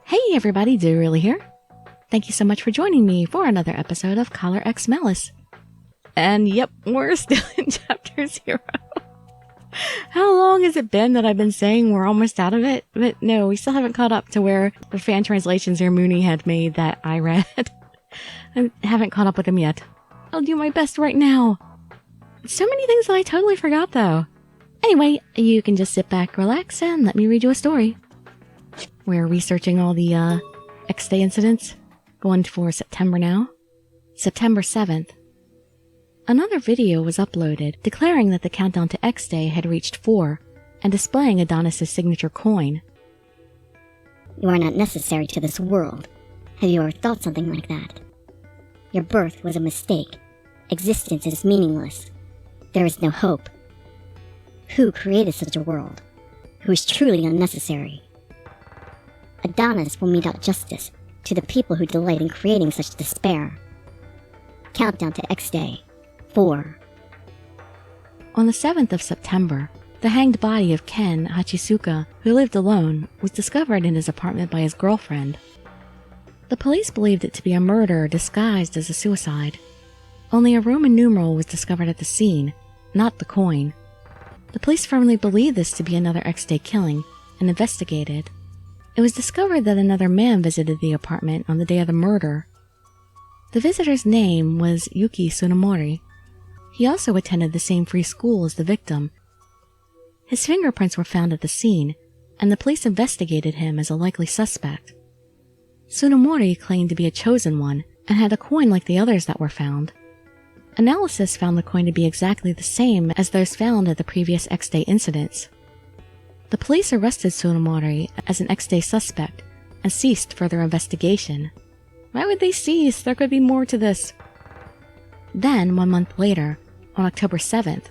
Hey everybody, Dirili here. Thank you so much for joining me for another episode of X Malice. And yep, we're still in Chapter 0. How long has it been that I've been saying we're almost out of it? But no, we still haven't caught up to where the fan translations Mooney had made that I read. I haven't caught up with them yet. I'll do my best right now. So many things that I totally forgot though. Anyway, you can just sit back, relax, and let me read you a story. We're researching all the X-Day incidents. Going for September now. September 7th. Another video was uploaded declaring that the countdown to X-Day had reached 4 and displaying Adonis' signature coin. You are not necessary to this world. Have you ever thought something like that? Your birth was a mistake. Existence is meaningless. There is no hope. Who created such a world? Who is truly unnecessary? Adonis will mete out justice to the people who delight in creating such despair. Countdown to X-Day. 4. On the 7th of September, the hanged body of Ken Hachisuka, who lived alone, was discovered in his apartment by his girlfriend. The police believed it to be a murder disguised as a suicide. Only a Roman numeral was discovered at the scene, not the coin. The police firmly believed this to be another X-Day killing and investigated. It was discovered that another man visited the apartment on the day of the murder. The visitor's name was Yuki Tsunemori. He also attended the same free school as the victim. His fingerprints were found at the scene, and the police investigated him as a likely suspect. Tsunemori claimed to be a chosen one and had a coin like the others that were found. Analysis found the coin to be exactly the same as those found at the previous X-Day incidents. The police arrested Tsunemori as an X-Day suspect and ceased further investigation. Why would they cease? There could be more to this. Then, 1 month later, on October 7th,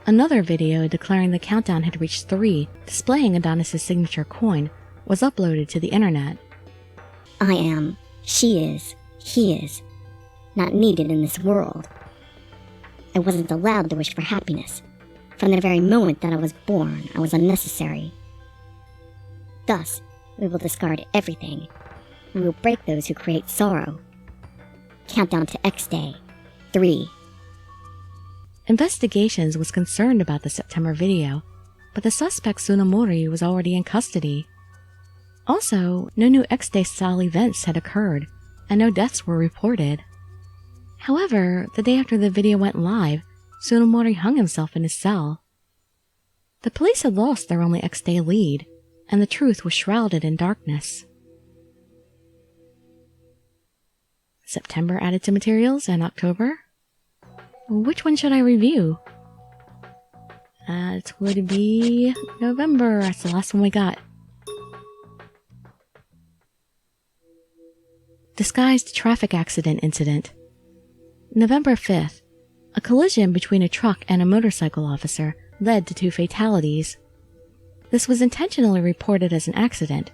another video declaring the countdown had reached 3, displaying Adonis' signature coin, was uploaded to the internet. I am, she is, he is, not needed in this world. I wasn't allowed to wish for happiness. From the very moment that I was born, I was unnecessary. Thus, we will discard everything. We will break those who create sorrow. Countdown to X-Day. 3. Investigations was concerned about the September video, but the suspect Tsunemori was already in custody. Also, no new X-Day style events had occurred, and no deaths were reported. However, the day after the video went live, Tsunemori hung himself in his cell. The police had lost their only X-Day lead, and the truth was shrouded in darkness. September added to materials and October? Which one should I review? It would be November. That's the last one we got. Disguised traffic accident incident. November 5th. A collision between a truck and a motorcycle officer led to 2 fatalities. This was intentionally reported as an accident,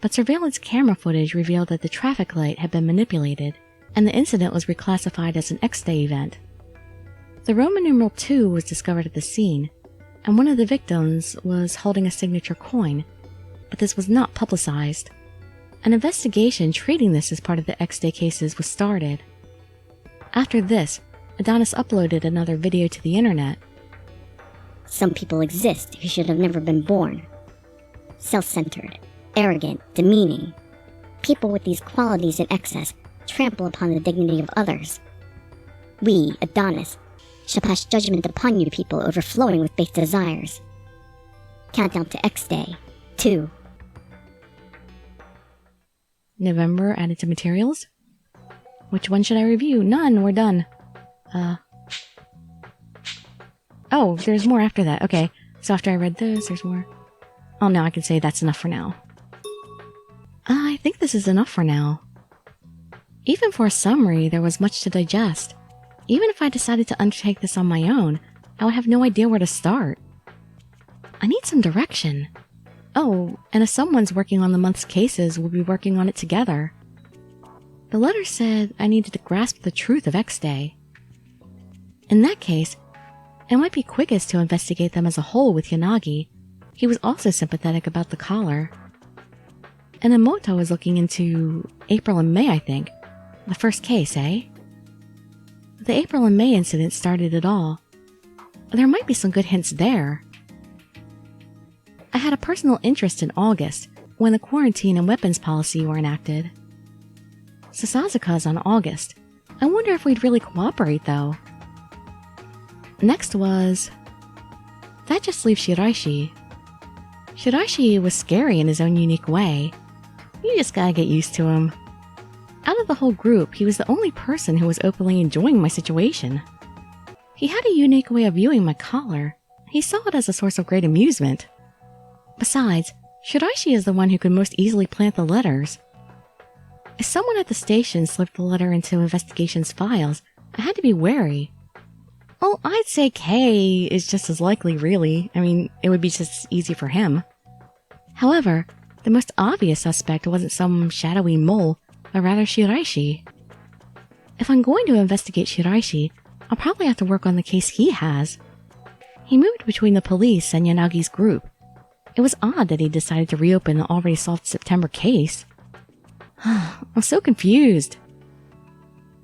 but surveillance camera footage revealed that the traffic light had been manipulated, and the incident was reclassified as an X-Day event. The Roman numeral 2 was discovered at the scene, and one of the victims was holding a signature coin, but this was not publicized. An investigation treating this as part of the X-Day cases was started. After this, Adonis uploaded another video to the internet. Some people exist who should have never been born. Self-centered, arrogant, demeaning. People with these qualities in excess trample upon the dignity of others. We, Adonis, shall pass judgment upon you people overflowing with base desires. Countdown to X-Day. 2. November added to materials? Which one should I review? None, we're done. Oh, there's more after that. Okay, so after I read those, there's more. Oh, no, I can say that's enough for now. I think this is enough for now. Even for a summary, there was much to digest. Even if I decided to undertake this on my own, I would have no idea where to start. I need some direction. Oh, and if someone's working on the month's cases, we'll be working on it together. The letter said I needed to grasp the truth of X-Day. In that case, it might be quickest to investigate them as a whole with Yanagi, He was also sympathetic about the collar. And Emoto was looking into April and May, I think. The first case, eh? The April and May incident started it all. There might be some good hints there. I had a personal interest in August, when the quarantine and weapons policy were enacted. Sasazaka's on August. I wonder if we'd really cooperate, though. Next was... That just leaves Shiraishi. Shiraishi was scary in his own unique way. You just gotta get used to him. Out of the whole group, he was the only person who was openly enjoying my situation. He had a unique way of viewing my collar. He saw it as a source of great amusement. Besides, Shiraishi is the one who could most easily plant the letters. If someone at the station slipped the letter into investigation's files, I had to be wary. Oh, I'd say K is just as likely, really. I mean, it would be just as easy for him. However, the most obvious suspect wasn't some shadowy mole, but rather Shiraishi. If I'm going to investigate Shiraishi, I'll probably have to work on the case he has. He moved between the police and Yanagi's group. It was odd that he decided to reopen the already solved September case. I'm so confused.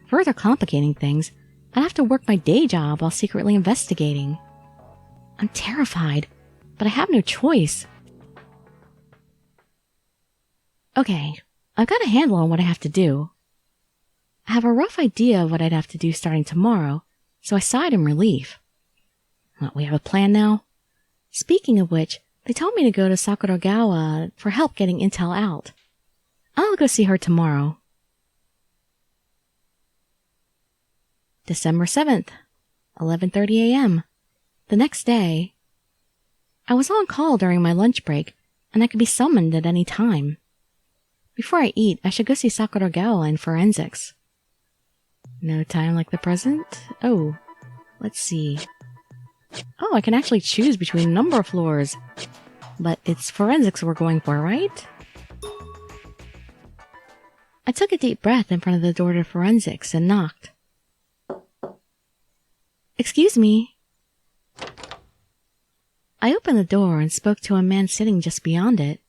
Further complicating things, I'd have to work my day job while secretly investigating. I'm terrified, but I have no choice. Okay, I've got a handle on what I have to do. I have a rough idea of what I'd have to do starting tomorrow, so I sighed in relief. Well, we have a plan now? Speaking of which, they told me to go to Sakuragawa for help getting intel out. I'll go see her tomorrow. December 7th, 11:30 a.m. The next day. I was on call during my lunch break, and I could be summoned at any time. Before I eat, I should go see Sakuragawa in forensics. No time like the present? Oh, let's see. Oh, I can actually choose between a number of floors. But it's forensics we're going for, right? I took a deep breath in front of the door to forensics and knocked. Excuse me. I opened the door and spoke to a man sitting just beyond it.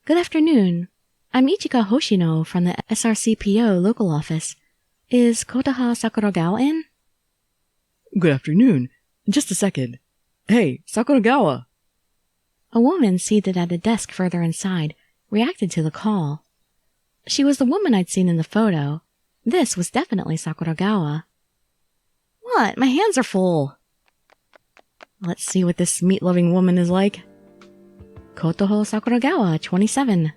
Good afternoon. I'm Ichika Hoshino from the SRCPO local office. Is Koto Sakuragawa in? Good afternoon. Just a second. Hey, Sakuragawa! A woman seated at a desk further inside reacted to the call. She was the woman I'd seen in the photo. This was definitely Sakuragawa. What? My hands are full. Let's see what this meat-loving woman is like. Koto Sakuragawa, 27.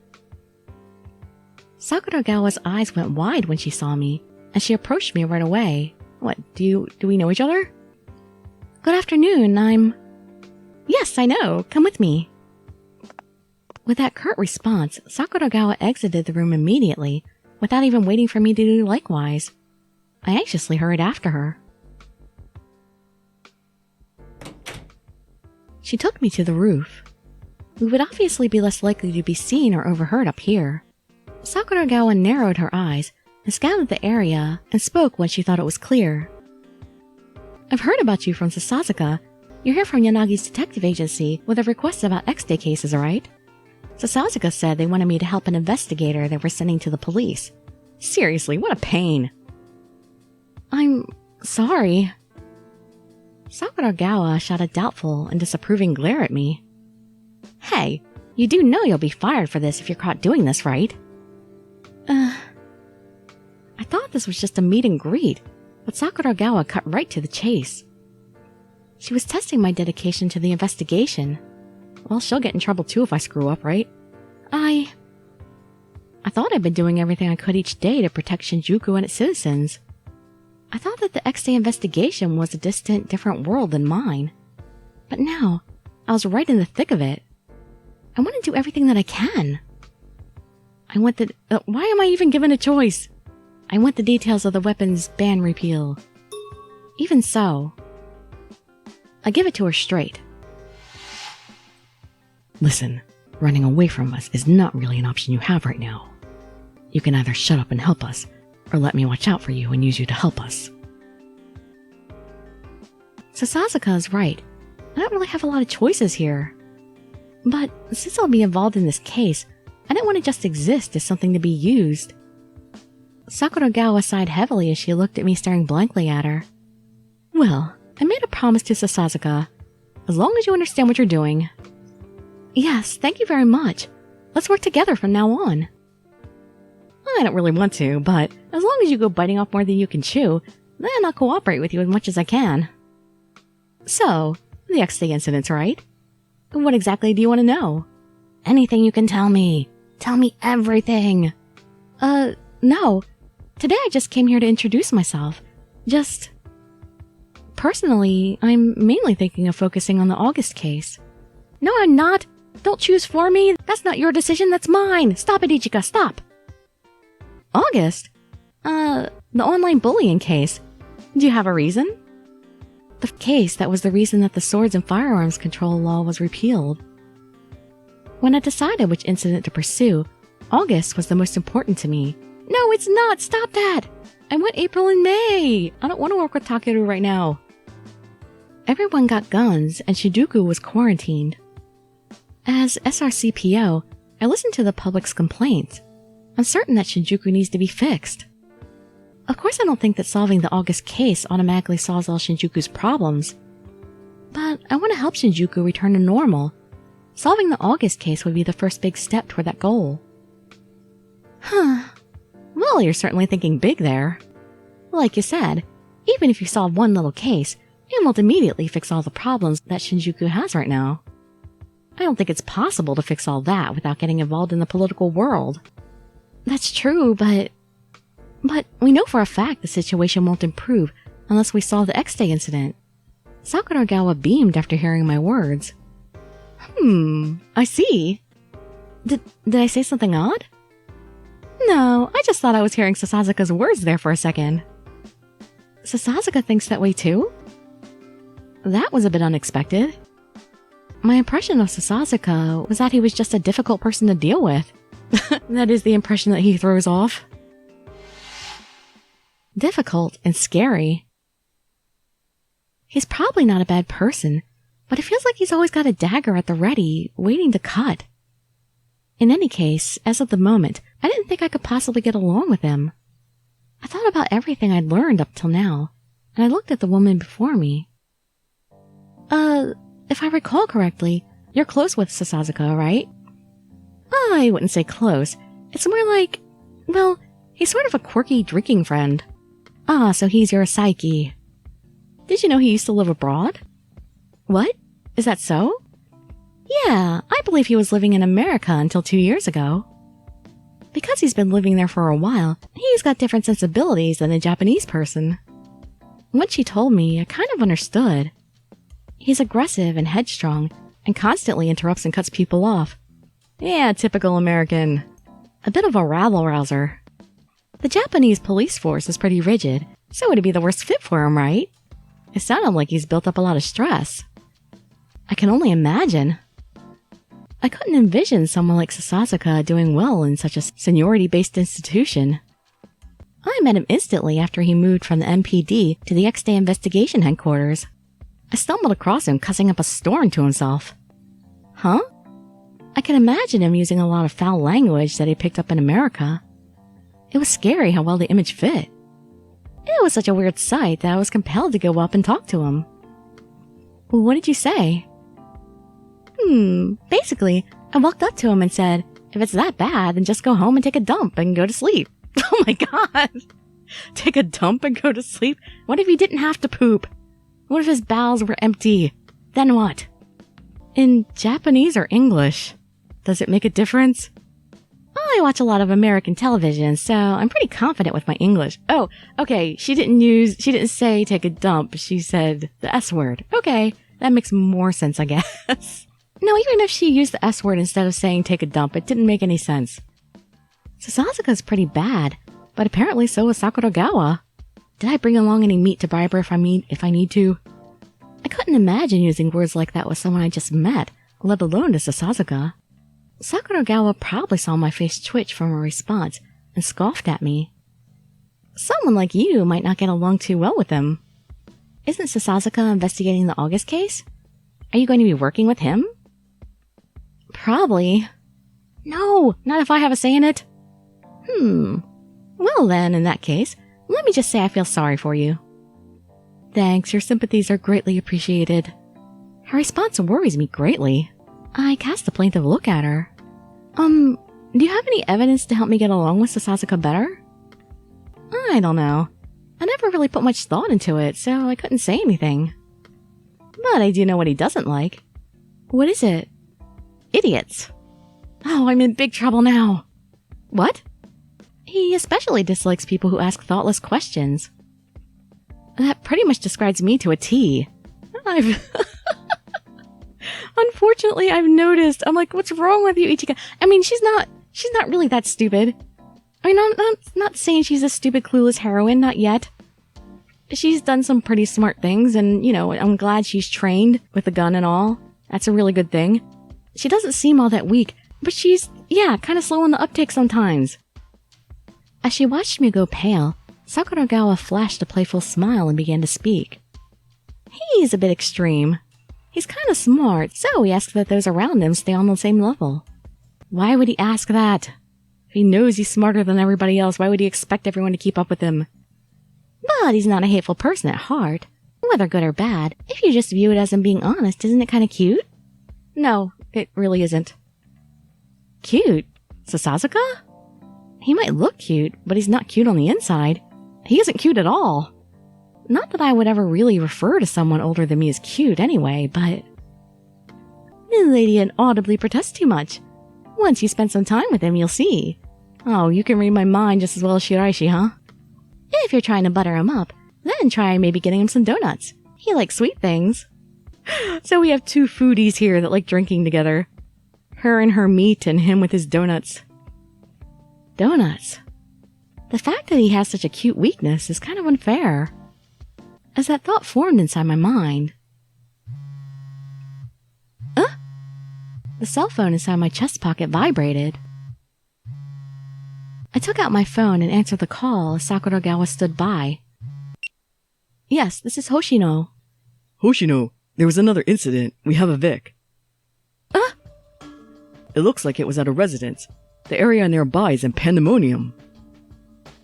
Sakuragawa's eyes went wide when she saw me, and she approached me right away. What, do we know each other? Good afternoon, Yes, I know. Come with me. With that curt response, Sakuragawa exited the room immediately, without even waiting for me to do likewise. I anxiously hurried after her. She took me to the roof. We would obviously be less likely to be seen or overheard up here. Sakuragawa narrowed her eyes and scouted the area and spoke when she thought it was clear. I've heard about you from Sasazaka. You're here from Yanagi's detective agency with a request about X-Day cases, right? Sasazaka said they wanted me to help an investigator they were sending to the police. Seriously, what a pain. I'm sorry. Sakuragawa shot a doubtful and disapproving glare at me. Hey, you do know you'll be fired for this if you're caught doing this, right? I thought this was just a meet and greet, but Sakuragawa cut right to the chase. She was testing my dedication to the investigation. Well, she'll get in trouble too if I screw up, right? I thought I'd been doing everything I could each day to protect Shinjuku and its citizens. I thought that the X-Day investigation was a distant, different world than mine. But now, I was right in the thick of it. I want to do everything that I can. Why am I even given a choice? I want the details of the weapons ban repeal. Even so, I give it to her straight. Listen, running away from us is not really an option you have right now. You can either shut up and help us, or let me watch out for you and use you to help us. Sasazaka is right. I don't really have a lot of choices here. But since I'll be involved in this case, I didn't want to just exist as something to be used. Sakuragawa sighed heavily as she looked at me staring blankly at her. Well, I made a promise to Sasasuka. As long as you understand what you're doing. Yes, thank you very much. Let's work together from now on. I don't really want to, but as long as you go biting off more than you can chew, then I'll cooperate with you as much as I can. So, the X-Day incident's right? What exactly do you want to know? Anything you can tell me. Tell me everything. No. Today I just came here to introduce myself. Personally, I'm mainly thinking of focusing on the August case. No, I'm not. Don't choose for me. That's not your decision, that's mine. Stop it, Ichika, stop. August? The online bullying case. Do you have a reason? The case that was the reason that the Swords and Firearms Control Law was repealed. When I decided which incident to pursue, August was the most important to me. No, it's not! Stop that! I want April and May! I don't want to work with Takeru right now. Everyone got guns, and Shijuku was quarantined. As SRCPO, I listened to the public's complaints. I'm certain that Shinjuku needs to be fixed. Of course, I don't think that solving the August case automatically solves all Shinjuku's problems. But I want to help Shinjuku return to normal. Solving the August case would be the first big step toward that goal. Well, you're certainly thinking big there. Like you said, even if you solve one little case, it won't immediately fix all the problems that Shinjuku has right now. I don't think it's possible to fix all that without getting involved in the political world. That's true, but we know for a fact the situation won't improve unless we solve the X-Day incident. Sakuragawa beamed after hearing my words. I see. Did I say something odd? No, I just thought I was hearing Sasasuka's words there for a second. Sasasuka thinks that way too? That was a bit unexpected. My impression of Sasasuka was that he was just a difficult person to deal with. That is the impression that he throws off. Difficult and scary. He's probably not a bad person, but it feels like he's always got a dagger at the ready, waiting to cut. In any case, as of the moment, I didn't think I could possibly get along with him. I thought about everything I'd learned up till now, and I looked at the woman before me. If I recall correctly, you're close with Sasasuka, right? I wouldn't say close. It's more like, well, he's sort of a quirky drinking friend. So he's your Saiki. Did you know he used to live abroad? What? Is that so? Yeah, I believe he was living in America until 2 years ago. Because he's been living there for a while, he's got different sensibilities than a Japanese person. When she told me, I kind of understood. He's aggressive and headstrong, and constantly interrupts and cuts people off. Yeah, typical American. A bit of a rabble-rouser. The Japanese police force is pretty rigid, so it'd be the worst fit for him, right? It sounded like he's built up a lot of stress. I can only imagine. I couldn't envision someone like Sasasuka doing well in such a seniority-based institution. I met him instantly after he moved from the MPD to the X-Day investigation headquarters. I stumbled across him cussing up a storm to himself. Huh? I can imagine him using a lot of foul language that he picked up in America. It was scary how well the image fit. It was such a weird sight that I was compelled to go up and talk to him. What did you say? Basically, I walked up to him and said, if it's that bad, then just go home and take a dump and go to sleep. Oh my god! Take a dump and go to sleep? What if he didn't have to poop? What if his bowels were empty? Then what? In Japanese or English? Does it make a difference? I watch a lot of American television, so I'm pretty confident with my English. Oh, okay, she didn't say take a dump, she said the S word. Okay, that makes more sense, I guess. No, even if she used the S word instead of saying take a dump, it didn't make any sense. Sasasuka's pretty bad, but apparently so was Sakuragawa. Did I bring along any meat to bribe her if I need to? I couldn't imagine using words like that with someone I just met, let alone to Sasasuka. Sakuragawa probably saw my face twitch from a response and scoffed at me. Someone like you might not get along too well with him. Isn't Sasasuka investigating the August case? Are you going to be working with him? Probably. No, not if I have a say in it. Well then, in that case, let me just say I feel sorry for you. Thanks, your sympathies are greatly appreciated. Her response worries me greatly. I cast a plaintive look at her. Do you have any evidence to help me get along with Sasasuka better? I don't know. I never really put much thought into it, so I couldn't say anything. But I do know what he doesn't like. What is it? Idiots. Oh, I'm in big trouble now. What? He especially dislikes people who ask thoughtless questions. That pretty much describes me to a T. Unfortunately, I've noticed. I'm like, what's wrong with you, Ichika? I mean, she's not really that stupid. I mean, I'm not saying she's a stupid, clueless heroine, not yet. She's done some pretty smart things, and, I'm glad she's trained with a gun and all. That's a really good thing. She doesn't seem all that weak, but she's, kind of slow on the uptake sometimes. As she watched me go pale, Sakuragawa flashed a playful smile and began to speak. He's a bit extreme. He's kind of smart, so he asks that those around him stay on the same level. Why would he ask that? If he knows he's smarter than everybody else, why would he expect everyone to keep up with him? But he's not a hateful person at heart. Whether good or bad, if you just view it as him being honest, isn't it kind of cute? No, it really isn't. Cute? Sasasuka? He might look cute, but he's not cute on the inside. He isn't cute at all. Not that I would ever really refer to someone older than me as cute anyway, but... The lady inaudibly protests too much. Once you spend some time with him, you'll see. Oh, you can read my mind just as well as Shiraishi, huh? If you're trying to butter him up, then try maybe getting him some donuts. He likes sweet things. So we have two foodies here that like drinking together. Her and her meat, and him with his donuts. Donuts. The fact that he has such a cute weakness is kind of unfair. As that thought formed inside my mind. The cell phone inside my chest pocket vibrated. I took out my phone and answered the call as Sakuragawa stood by. Yes, this is Hoshino. Hoshino, there was another incident. We have a Vic. It looks like it was at a residence. The area nearby is in pandemonium.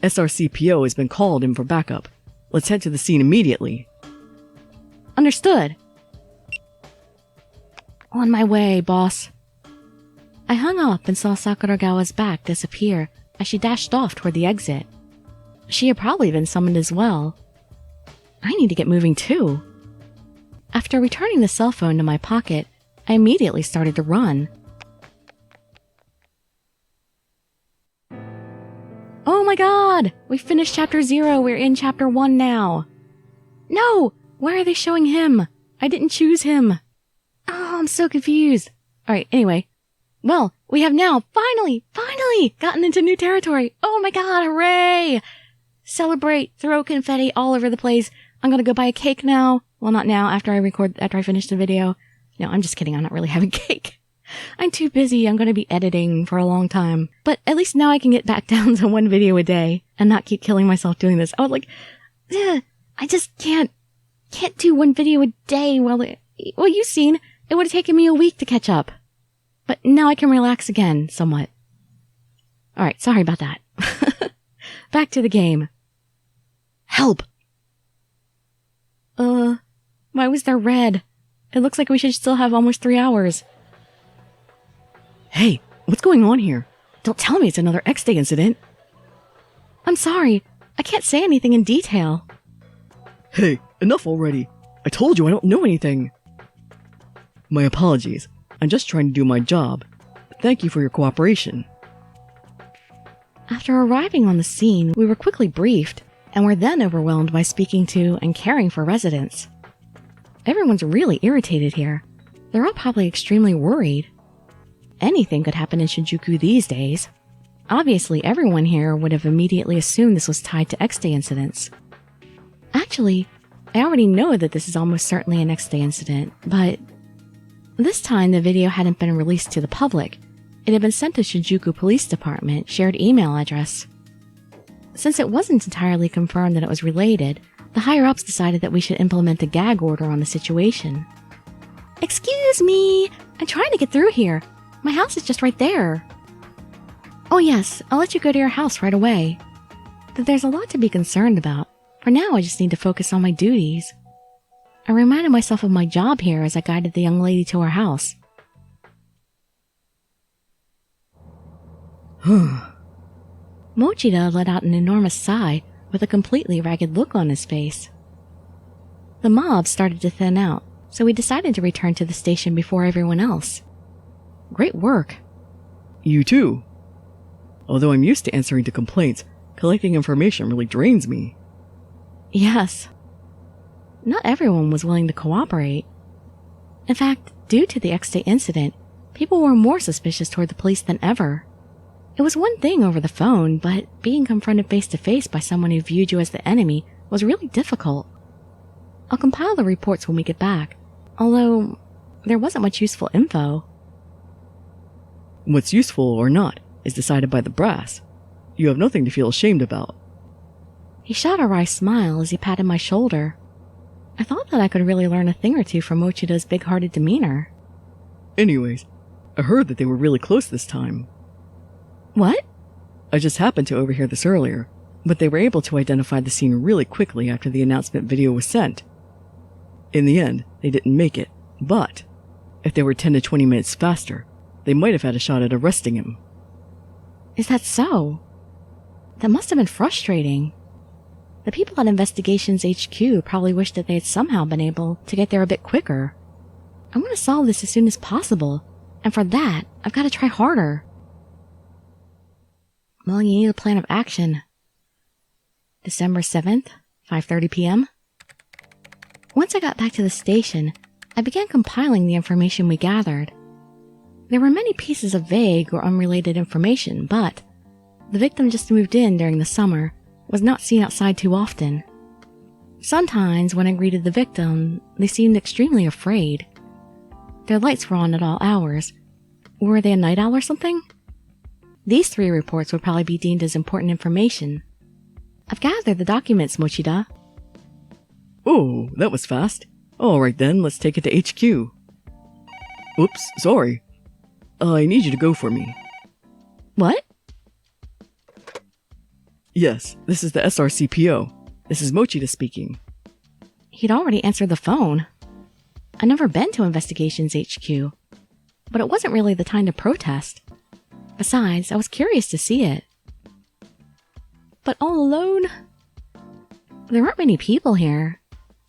SRCPO has been called in for backup. Let's head to the scene immediately. Understood. On my way, boss. I hung up and saw Sakuragawa's back disappear as she dashed off toward the exit. She had probably been summoned as well. I need to get moving too. After returning the cell phone to my pocket, I immediately started to run. Oh my god! We finished chapter 0, we're in chapter 1 now. No! Why are they showing him? I didn't choose him. Oh, I'm so confused. Alright, anyway. Well, we have now finally gotten into new territory. Oh my god, hooray! Celebrate, throw confetti all over the place. I'm gonna go buy a cake now. Well, not now, after I finish the video. No, I'm just kidding, I'm not really having cake. I'm too busy, I'm gonna be editing for a long time. But at least now I can get back down to 1 video a day and not keep killing myself doing this. I was like, I just can't do 1 video a day. Well, you've seen, it would have taken me a week to catch up. But now I can relax again, somewhat. Alright, sorry about that. Back to the game. Help! Why was there red? It looks like we should still have almost 3 hours. Hey, what's going on here? Don't tell me it's another X-Day incident. I'm sorry. I can't say anything in detail. Hey, enough already. I told you I don't know anything. My apologies. I'm just trying to do my job. Thank you for your cooperation. After arriving on the scene, we were quickly briefed, and were then overwhelmed by speaking to and caring for residents. Everyone's really irritated here. They're all probably extremely worried. Anything could happen in Shinjuku these days. Obviously, everyone here would have immediately assumed this was tied to X-Day incidents. Actually, I already know that this is almost certainly an X-Day incident, but this time the video hadn't been released to the public. It had been sent to Shinjuku Police Department, shared email address. Since it wasn't entirely confirmed that it was related, the higher-ups decided that we should implement a gag order on the situation. Excuse me! I'm trying to get through here. My house is just right there. Oh yes, I'll let you go to your house right away. But there's a lot to be concerned about. For now, I just need to focus on my duties. I reminded myself of my job here as I guided the young lady to her house. Mochida let out an enormous sigh with a completely ragged look on his face. The mob started to thin out, so we decided to return to the station before everyone else. Great work. You too. Although I'm used to answering to complaints, collecting information really drains me. Yes. Not everyone was willing to cooperate. In fact, due to the X-Day incident, people were more suspicious toward the police than ever. It was one thing over the phone, but being confronted face to face by someone who viewed you as the enemy was really difficult. I'll compile the reports when we get back, although there wasn't much useful info. What's useful or not is decided by the brass. You have nothing to feel ashamed about. He shot a wry smile as he patted my shoulder. I thought that I could really learn a thing or two from Mochida's big-hearted demeanor. Anyways, I heard that they were really close this time. What? I just happened to overhear this earlier, but they were able to identify the scene really quickly after the announcement video was sent. In the end, they didn't make it, but if they were 10 to 20 minutes faster, they might have had a shot at arresting him. Is that so? That must have been frustrating. The people at Investigations HQ probably wished that they had somehow been able to get there a bit quicker. I want to solve this as soon as possible, and for that, I've got to try harder. Well, you need a plan of action. December 7th, 5:30 p.m. Once I got back to the station, I began compiling the information we gathered. There were many pieces of vague or unrelated information, but the victim just moved in during the summer, was not seen outside too often. Sometimes when I greeted the victim, they seemed extremely afraid. Their lights were on at all hours. Were they a night owl or something? These 3 reports would probably be deemed as important information. I've gathered the documents, Mochida. Oh, that was fast. Alright then, let's take it to HQ. Oops, sorry. I need you to go for me. What? Yes, this is the SRCPO. This is Mochida speaking. He'd already answered the phone. I've never been to Investigations HQ, but it wasn't really the time to protest. Besides, I was curious to see it. But all alone? There aren't many people here.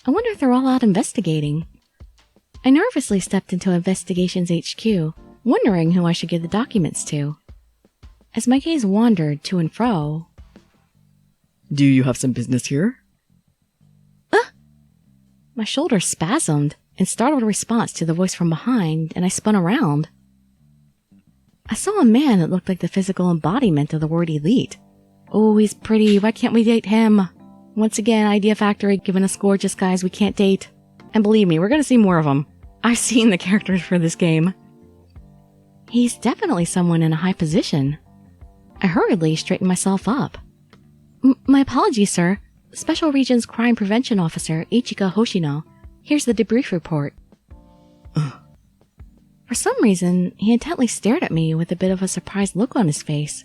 I wonder if they're all out investigating. I nervously stepped into Investigations HQ, wondering who I should give the documents to. As my gaze wandered to and fro... Do you have some business here? My shoulders spasmed in startled response to the voice from behind, and I spun around. I saw a man that looked like the physical embodiment of the word elite. Oh, he's pretty. Why can't we date him? Once again, Idea Factory giving us gorgeous guys we can't date. And believe me, we're going to see more of them. I've seen the characters for this game. He's definitely someone in a high position. I hurriedly straightened myself up. My apologies, sir. Special Regions Crime Prevention Officer Ichika Hoshino. Here's the debrief report. For some reason, he intently stared at me with a bit of a surprised look on his face.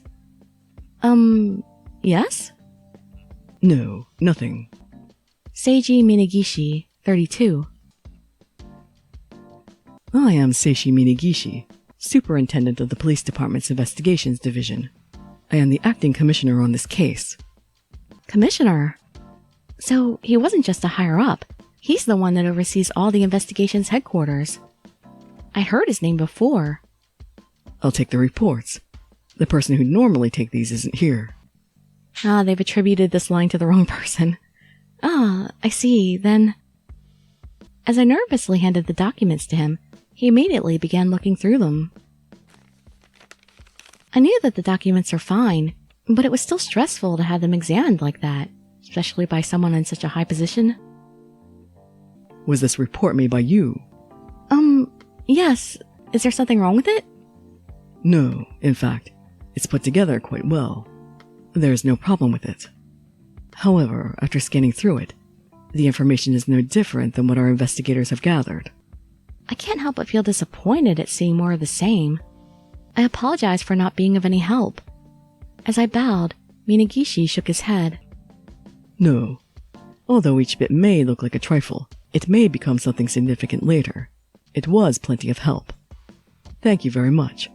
Yes? No, nothing. Seiji Minagishi, 32. I am Seishi Minagishi, Superintendent of the Police Department's Investigations Division. I am the acting commissioner on this case. Commissioner? So he wasn't just a higher-up. He's the one that oversees all the investigations headquarters. I heard his name before. I'll take the reports. The person who'd normally take these isn't here. They've attributed this line to the wrong person. I see, then. As I nervously handed the documents to him, he immediately began looking through them. I knew that the documents are fine, but it was still stressful to have them examined like that, especially by someone in such a high position. Was this report made by you? Yes. Is there something wrong with it? No, in fact, it's put together quite well. There's no problem with it. However, after scanning through it, the information is no different than what our investigators have gathered. I can't help but feel disappointed at seeing more of the same. I apologized for not being of any help. As I bowed, Minagishi shook his head. No. Although each bit may look like a trifle, it may become something significant later. It was plenty of help. Thank you very much.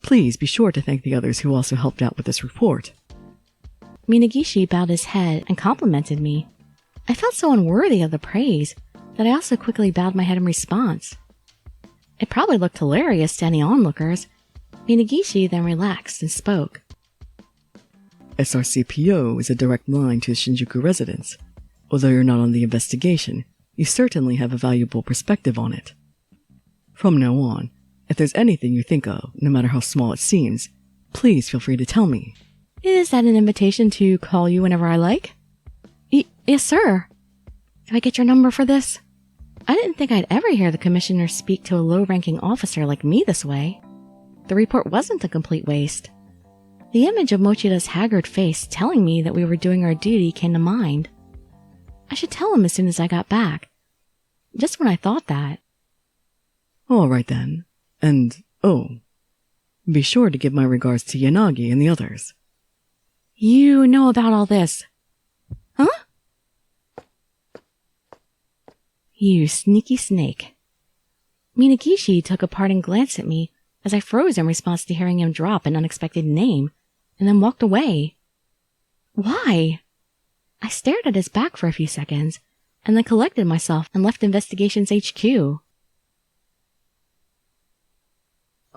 Please be sure to thank the others who also helped out with this report. Minagishi bowed his head and complimented me. I felt so unworthy of the praise that I also quickly bowed my head in response. It probably looked hilarious to any onlookers. Minagishi then relaxed and spoke. SRCPO is a direct line to the Shinjuku residence. Although you're not on the investigation, you certainly have a valuable perspective on it. From now on, if there's anything you think of, no matter how small it seems, please feel free to tell me. Is that an invitation to call you whenever I like? Yes, sir. Can I get your number for this? I didn't think I'd ever hear the commissioner speak to a low-ranking officer like me this way. The report wasn't a complete waste. The image of Mochida's haggard face telling me that we were doing our duty came to mind. I should tell him as soon as I got back. Just when I thought that. All right then. And, be sure to give my regards to Yanagi and the others. You know about all this. Huh? You sneaky snake. Minagishi took a parting glance at me as I froze in response to hearing him drop an unexpected name, and then walked away. Why? I stared at his back for a few seconds, and then collected myself and left Investigations HQ.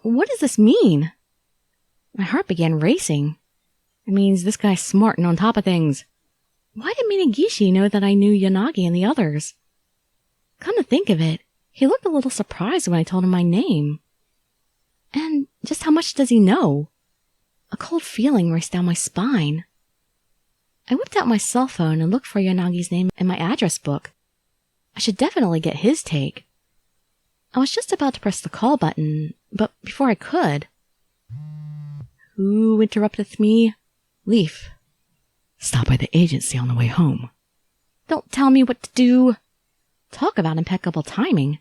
What does this mean? My heart began racing. It means this guy's smart and on top of things. Why did Minagishi know that I knew Yanagi and the others? Come to think of it, he looked a little surprised when I told him my name. And just how much does he know? A cold feeling raced down my spine. I whipped out my cell phone and looked for Yanagi's name in my address book. I should definitely get his take. I was just about to press the call button, but before I could... Who interrupteth me? Leaf. Stop by the agency on the way home. Don't tell me what to do. Talk about impeccable timing.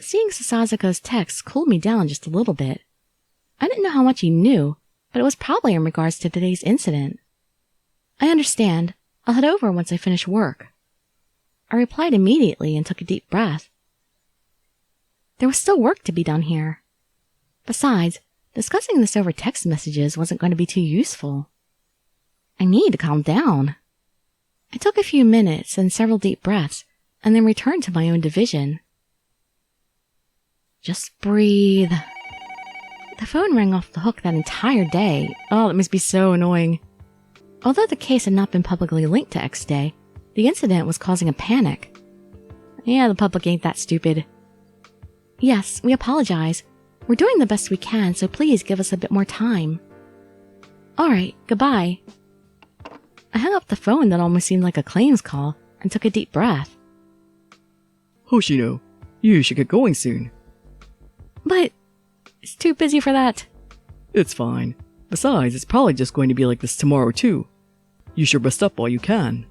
Seeing Sasaka's text cooled me down just a little bit. I didn't know how much he knew, but it was probably in regards to today's incident. I understand. I'll head over once I finish work. I replied immediately and took a deep breath. There was still work to be done here. Besides, discussing this over text messages wasn't going to be too useful. I need to calm down. I took a few minutes and several deep breaths, and then returned to my own division. Just breathe. The phone rang off the hook that entire day. Oh, that must be so annoying. Although the case had not been publicly linked to X Day, the incident was causing a panic. Yeah, the public ain't that stupid. Yes, we apologize. We're doing the best we can, so please give us a bit more time. Alright, goodbye. I hung up the phone that almost seemed like a claims call and took a deep breath. Hoshino, you should get going soon. But it's too busy for that. It's fine. Besides, it's probably just going to be like this tomorrow too. You should rest up while you can.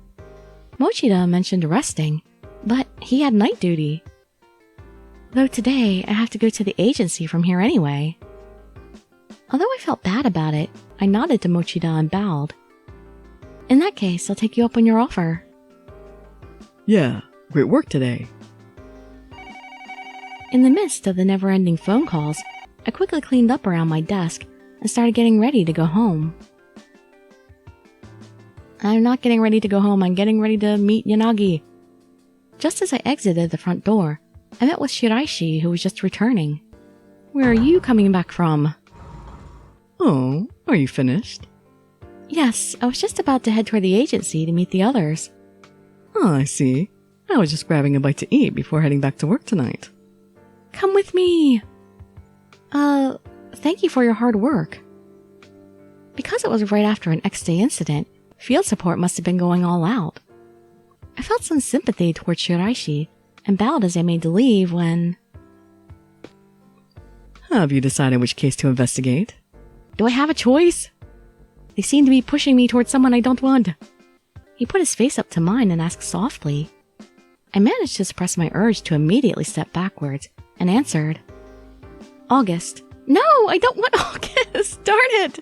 Mochida mentioned resting, but he had night duty. Though today, I have to go to the agency from here anyway. Although I felt bad about it, I nodded to Mochida and bowed. In that case, I'll take you up on your offer. Yeah, great work today. In the midst of the never-ending phone calls, I quickly cleaned up around my desk and started getting ready to go home. I'm not getting ready to go home, I'm getting ready to meet Yanagi. Just as I exited the front door, I met with Shiraishi, who was just returning. Where are you coming back from? Oh, are you finished? Yes, I was just about to head toward the agency to meet the others. Oh, I see. I was just grabbing a bite to eat before heading back to work tonight. Come with me! Thank you for your hard work. Because it was right after an X Day incident, field support must have been going all out. I felt some sympathy towards Shiraishi and bowed as I made to leave when... Have you decided which case to investigate? Do I have a choice? They seem to be pushing me towards someone I don't want. He put his face up to mine and asked softly. I managed to suppress my urge to immediately step backwards and answered, August, No, I don't want August. Darn it.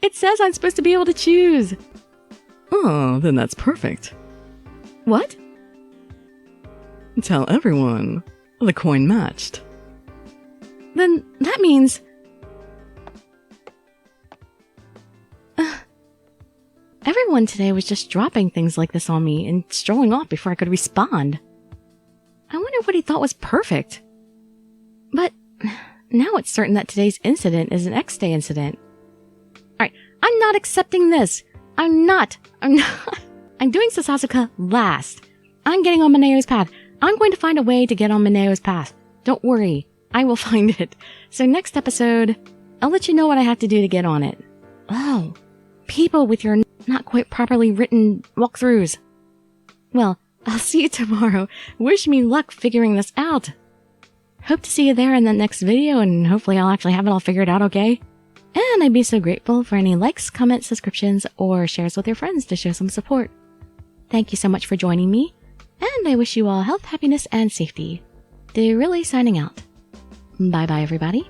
It says I'm supposed to be able to choose. Oh, then that's perfect. What? Tell everyone. The coin matched. Then that means... Everyone today was just dropping things like this on me and strolling off before I could respond. I wonder what he thought was perfect. But now it's certain that today's incident is an X-Day incident. Alright, I'm not accepting this. I'm not. I'm doing Sasasuka last. I'm getting on Mineo's path. I'm going to find a way to get on Mineo's path. Don't worry. I will find it. So next episode, I'll let you know what I have to do to get on it. Oh, people with your not quite properly written walkthroughs. Well, I'll see you tomorrow. Wish me luck figuring this out. Hope to see you there in the next video, and hopefully I'll actually have it all figured out okay. And I'd be so grateful for any likes, comments, subscriptions, or shares with your friends to show some support. Thank you so much for joining me, and I wish you all health, happiness, and safety. Dirili signing out. Bye-bye, everybody.